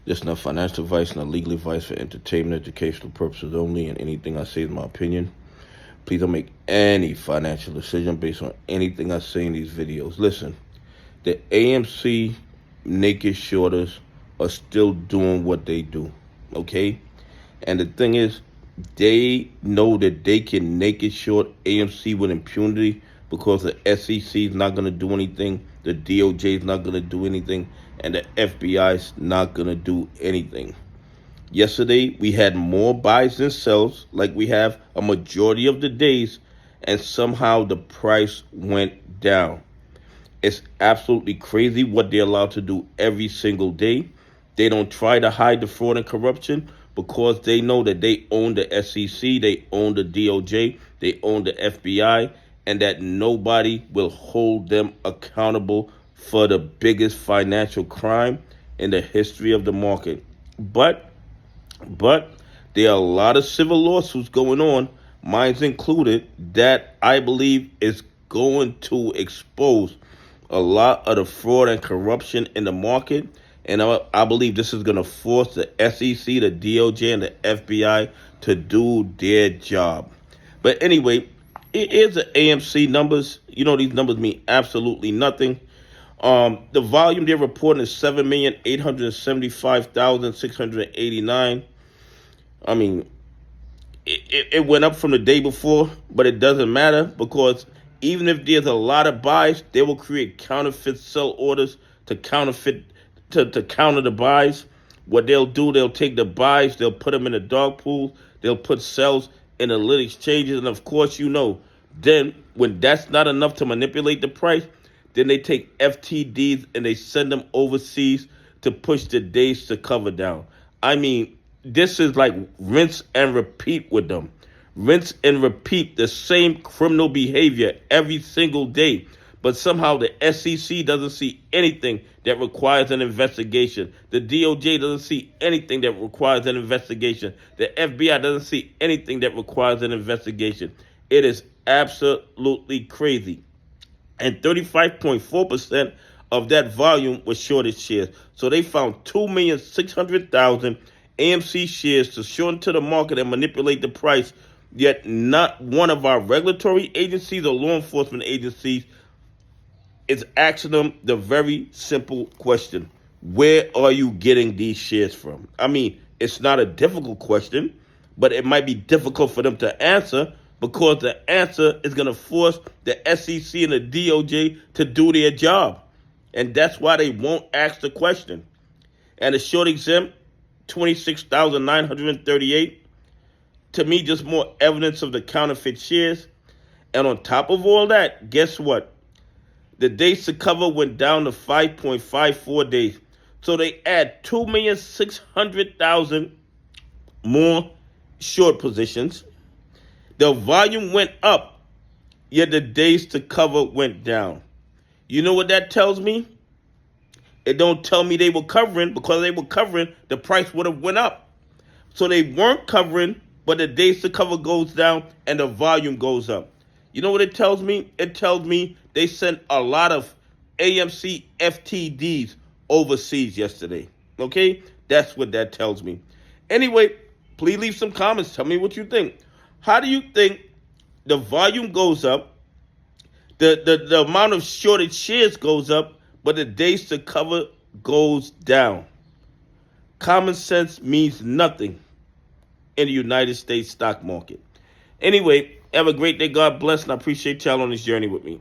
This is not financial advice, not legal advice, for entertainment, educational purposes only, and anything I say is my opinion. Please don't make any financial decision based on anything I say in these videos. Listen, the AMC naked shorters are still doing what they do, okay? And the thing is, they know that they can naked short AMC with impunity because the SEC is not going to do anything, the DOJ is not going to do anything, and the FBI is not going to do anything. Yesterday, we had more buys than sells, like we have a majority of the days, and somehow the price went down. It's absolutely crazy what they're allowed to do every single day. They don't try to hide the fraud and corruption because they know that they own the SEC, they own the DOJ, they own the FBI, and that nobody will hold them accountable for the biggest financial crime in the history of the market. But there are a lot of civil lawsuits going on, mine's included, that I believe is going to expose a lot of the fraud and corruption in the market. And I believe this is going to force the SEC, the DOJ, and the FBI to do their job. But anyway, it is the AMC numbers. You know, these numbers mean absolutely nothing. The volume they're reporting is 7,875,689. I mean, it went up from the day before, but it doesn't matter because even if there's a lot of buys, they will create counterfeit sell orders to counter the buys. What they'll do, they'll take the buys, they'll put them in a dog pool, they'll put sells in the lit exchanges, and of course, you know, then when that's not enough to manipulate the price, then they take FTDs and they send them overseas to push the days to cover down. I mean, this is like rinse and repeat with them. Rinse and repeat the same criminal behavior every single day. But somehow the SEC doesn't see anything that requires an investigation. The DOJ doesn't see anything that requires an investigation. The FBI doesn't see anything that requires an investigation. It is absolutely crazy. And 35.4% of that volume was shorted shares. So they found 2,600,000 AMC shares to short into the market and manipulate the price, yet not one of our regulatory agencies or law enforcement agencies is asking them the very simple question: where are you getting these shares from? I mean, it's not a difficult question, but it might be difficult for them to answer because the answer is going to force the SEC and the DOJ to do their job. And that's why they won't ask the question. And the short exempt, 26,938, to me, just more evidence of the counterfeit shares. And on top of all that, guess what? The days to cover went down to 5.54 days. So they add 2,600,000 more short positions. The volume went up, yet the days to cover went down. You know what that tells me? It don't tell me they were covering, because they were covering, the price would have went up. So they weren't covering, but the days to cover goes down and the volume goes up. You know what it tells me? It tells me they sent a lot of AMC FTDs overseas yesterday. Okay? That's what that tells me. Anyway, please leave some comments. Tell me what you think. How do you think the volume goes up, the amount of shorted shares goes up, but the days to cover goes down? Common sense means nothing in the United States stock market. Anyway, have a great day. God bless, and I appreciate y'all on this journey with me.